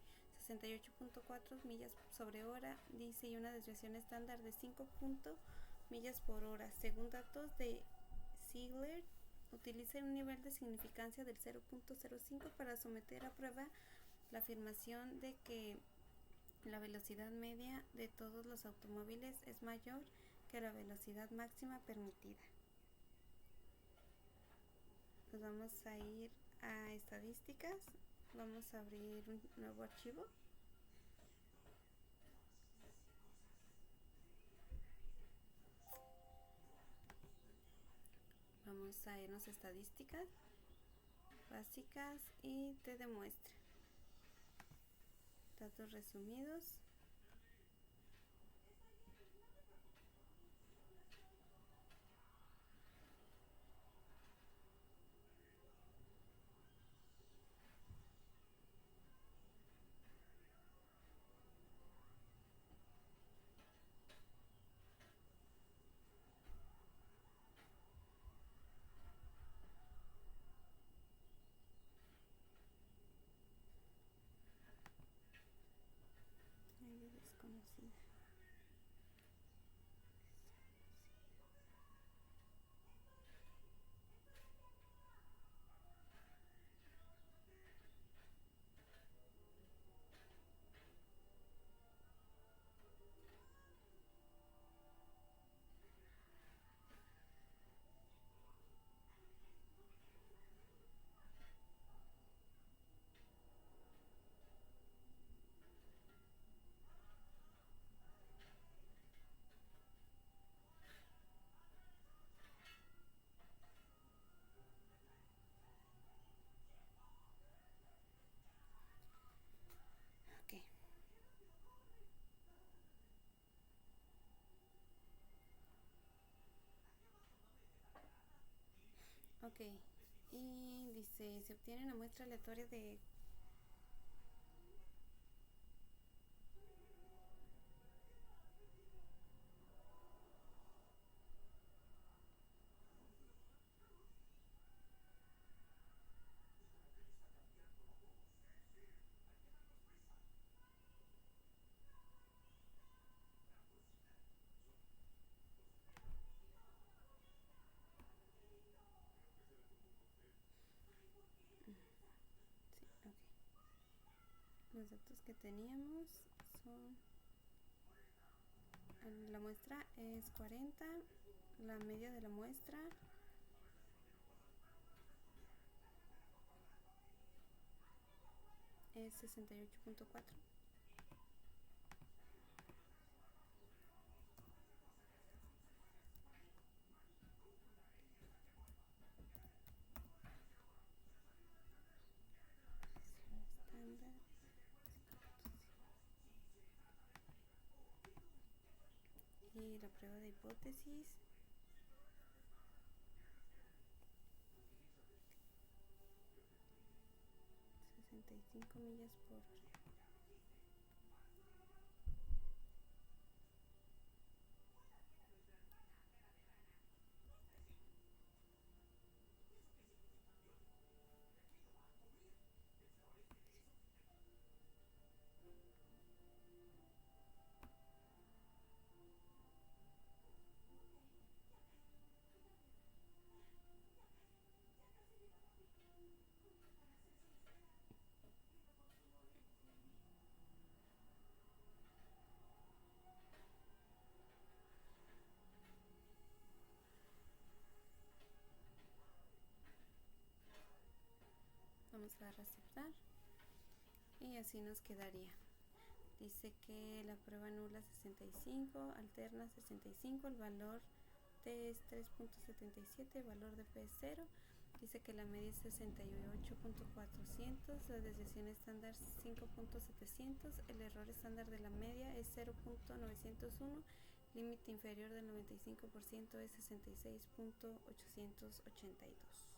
68.4 millas sobre hora, dice, y una desviación estándar de 5 millas por hora. Según datos de Ziegler, utiliza un nivel de significancia del 0.05 para someter a prueba la afirmación de que la velocidad media de todos los automóviles es mayor que la velocidad máxima permitida. Nos vamos a ir a estadísticas, vamos a abrir un nuevo archivo. Vamos a irnos a estadísticas básicas y te demuestra. Datos resumidos. Desconocida. Ok. Ok. Y dice, se obtiene una muestra aleatoria de sí, datos que teníamos son, la muestra es 40, la media de la muestra es 68.4. Estándar. Y la prueba de hipótesis 65 millas por hora. Vamos a dar a aceptar y así nos quedaría. Dice que la prueba nula 65, alterna 65, el valor T es 3.77, el valor de P es 0. Dice que la media es 68.400, la desviación estándar 5.700, el error estándar de la media es 0.901, límite inferior del 95% es 66.882.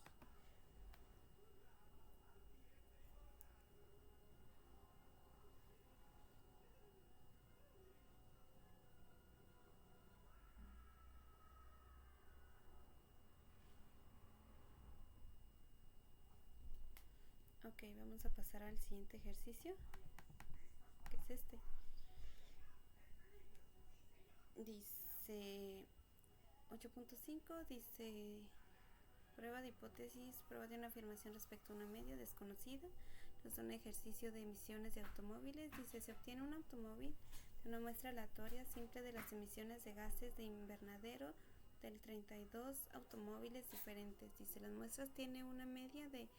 Ok, vamos a pasar al siguiente ejercicio, que es este. Dice 8.5, dice prueba de hipótesis, prueba de una afirmación respecto a una media desconocida. Es un ejercicio de emisiones de automóviles. Dice, se obtiene un automóvil de una muestra aleatoria simple de las emisiones de gases de invernadero del 32 automóviles diferentes. Dice, las muestras tienen una media de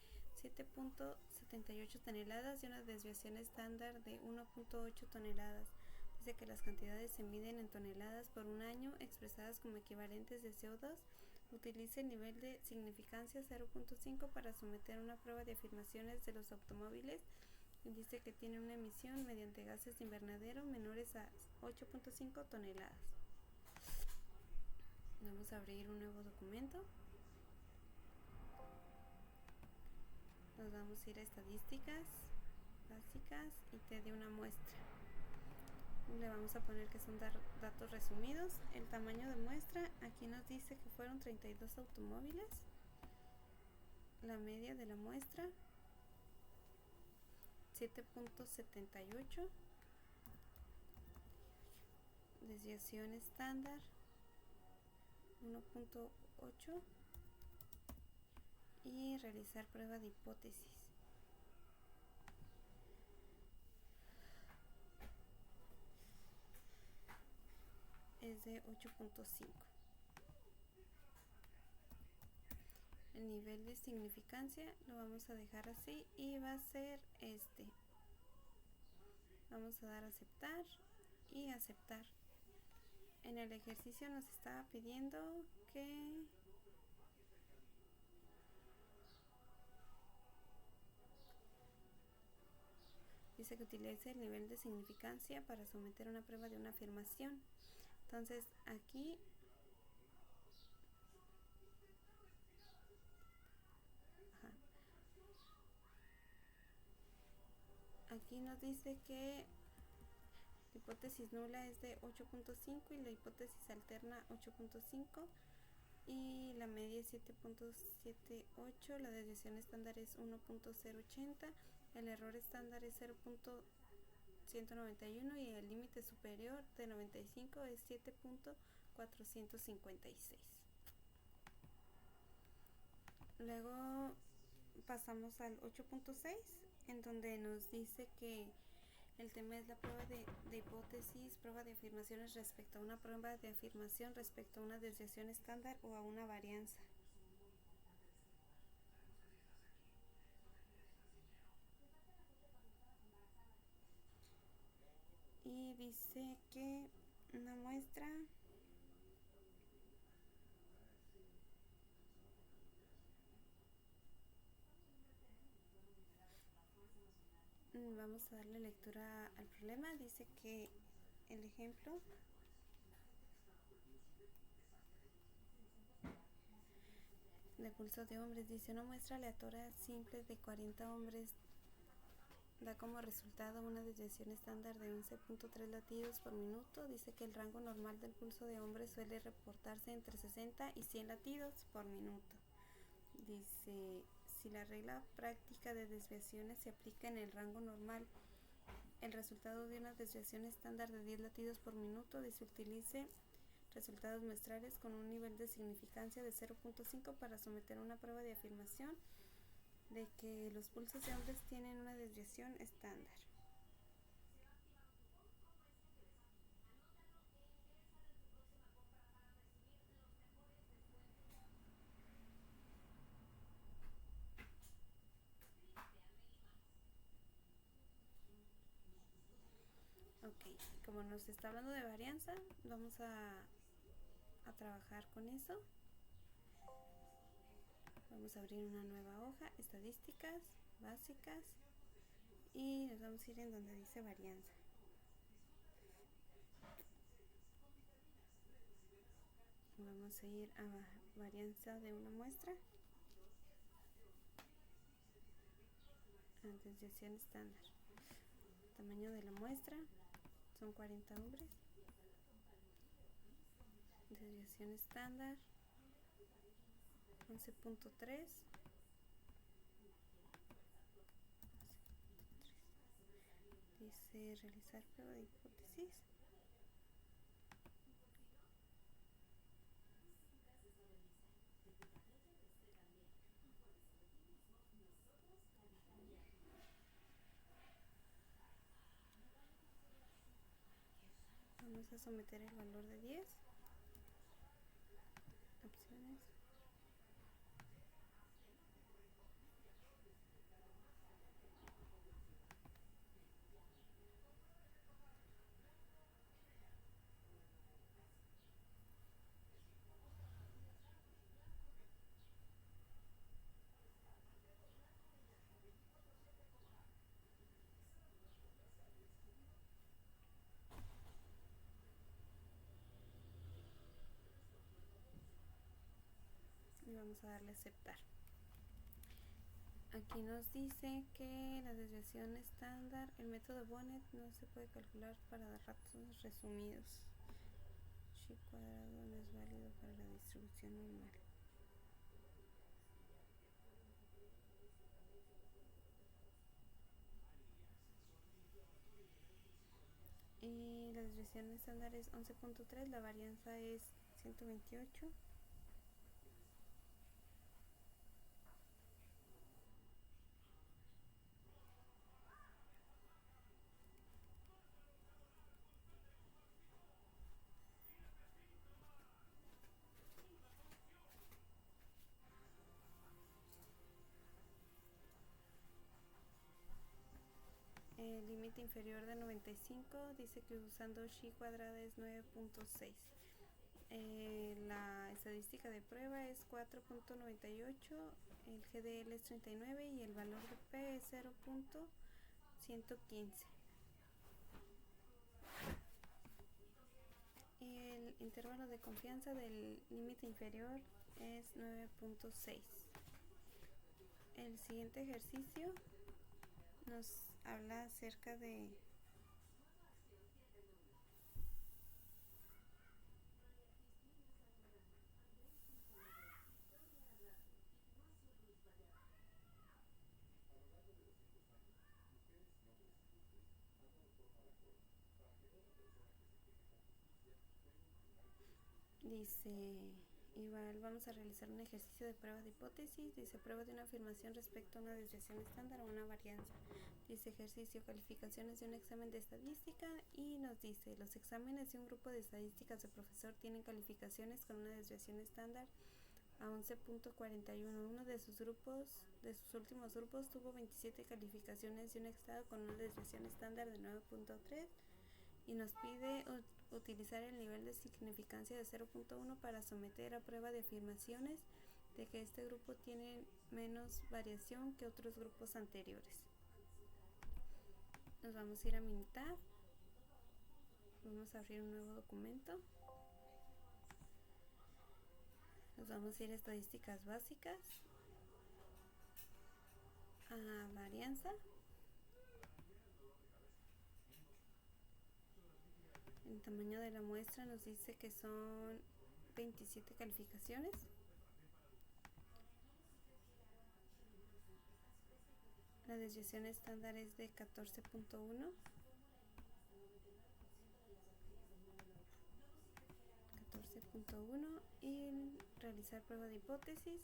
7.78 toneladas y una desviación estándar de 1.8 toneladas. Dice que las cantidades se miden en toneladas por un año, expresadas como equivalentes de CO2. Utilice el nivel de significancia 0.5 para someter una prueba de afirmaciones de los automóviles. Y dice que tiene una emisión mediante gases de invernadero menores a 8.5 toneladas. Vamos a abrir un nuevo documento. Nos vamos a ir a estadísticas básicas y te dio una muestra. Le vamos a poner que son datos resumidos. El tamaño de muestra, aquí nos dice que fueron 32 automóviles. La media de la muestra 7.78. Desviación estándar 1.8. Y realizar prueba de hipótesis. Es de 8.5. El nivel de significancia lo vamos a dejar así y va a ser este. Vamos a dar a aceptar y aceptar. En el ejercicio nos estaba pidiendo que dice que utilice el nivel de significancia para someter una prueba de una afirmación. Entonces aquí aquí nos dice que la hipótesis nula es de 8.5 y la hipótesis alterna 8.5 y la media es 7.78, la desviación estándar es 1.080, el error estándar es 0.191 y el límite superior de 95 es 7.456. Luego pasamos al 8.6, en donde nos dice que El tema es la prueba de hipótesis, prueba de afirmaciones respecto a una prueba de afirmación respecto a una desviación estándar o a una varianza. Y dice que una muestra vamos a darle lectura al problema. Dice que el ejemplo de pulso de hombres dice una muestra aleatoria simple de 40 hombres da como resultado una desviación estándar de 11.3 latidos por minuto. Dice que el rango normal del pulso de hombres suele reportarse entre 60 y 100 latidos por minuto. Dice, si la regla práctica de desviaciones se aplica en el rango normal, el resultado de una desviación estándar de 10 latidos por minuto, dice, utilice resultados muestrales con un nivel de significancia de 0.5 para someter una prueba de afirmación de que los pulsos de hombres tienen una desviación estándar. Ok, como nos está hablando de varianza, vamos a trabajar con eso. Vamos a abrir una nueva hoja, estadísticas básicas, y nos vamos a ir en donde dice varianza. Vamos a ir a varianza de una muestra, a desviación estándar. Tamaño de la muestra son 40 hombres. Desviación estándar 11.3. Dice realizar prueba de hipótesis. Vamos a someter el valor de 10. Opciones. Y vamos a darle aceptar. Aquí nos dice que la desviación estándar, el método Bonnet no se puede calcular para datos resumidos. Chi cuadrado no es válido para la distribución normal. Y la desviación estándar es 11.3, la varianza es 128. El límite inferior de 95 dice que usando chi cuadrada es 9.6. La estadística de prueba es 4.98, el GDL es 39 y el valor de P es 0.115. El intervalo de confianza del límite inferior es 9.6. El siguiente ejercicio nos habla acerca de dice Igual vamos a realizar un ejercicio de prueba de hipótesis. Dice prueba de una afirmación respecto a una desviación estándar o una varianza. Dice ejercicio, calificaciones de un examen de estadística, y nos dice los exámenes de un grupo de estadísticas de profesor tienen calificaciones con una desviación estándar a 11.41. Uno de sus últimos grupos tuvo 27 calificaciones de un estado con una desviación estándar de 9.3 y nos pide utilizar el nivel de significancia de 0.1 para someter a prueba de afirmaciones de que este grupo tiene menos variación que otros grupos anteriores. Nos vamos a ir a Minitab, vamos a abrir un nuevo documento, nos vamos a ir a estadísticas básicas, a varianza. El tamaño de la muestra nos dice que son 27 calificaciones. La desviación estándar es de 14.1. Y realizar prueba de hipótesis.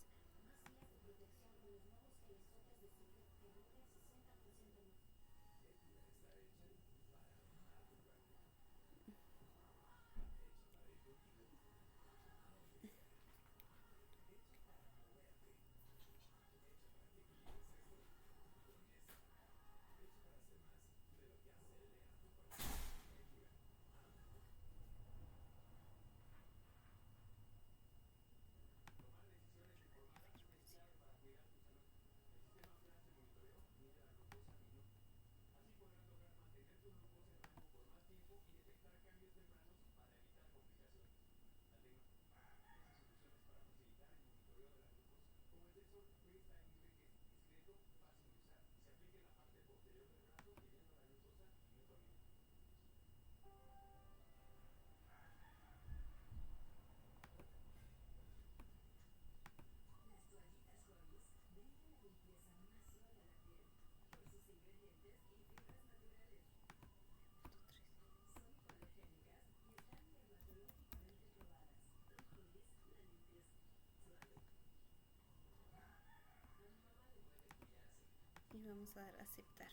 Y vamos a dar a aceptar.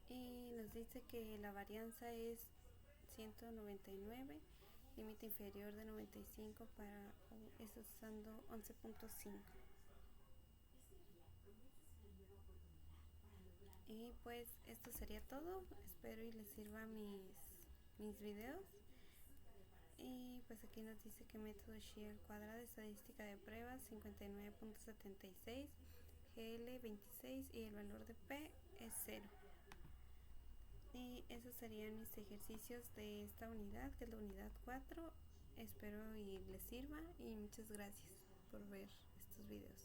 Y nos dice que la varianza es 199, límite inferior de 95 para eso usando 11.5. Y pues esto sería todo. Espero y les sirva mis videos. Y pues aquí nos dice que método Xi al cuadrado, estadística de pruebas 59.76, GL 26 y el valor de P es 0. Y esos serían mis ejercicios de esta unidad, que es la unidad 4. Espero y les sirva y muchas gracias por ver estos videos.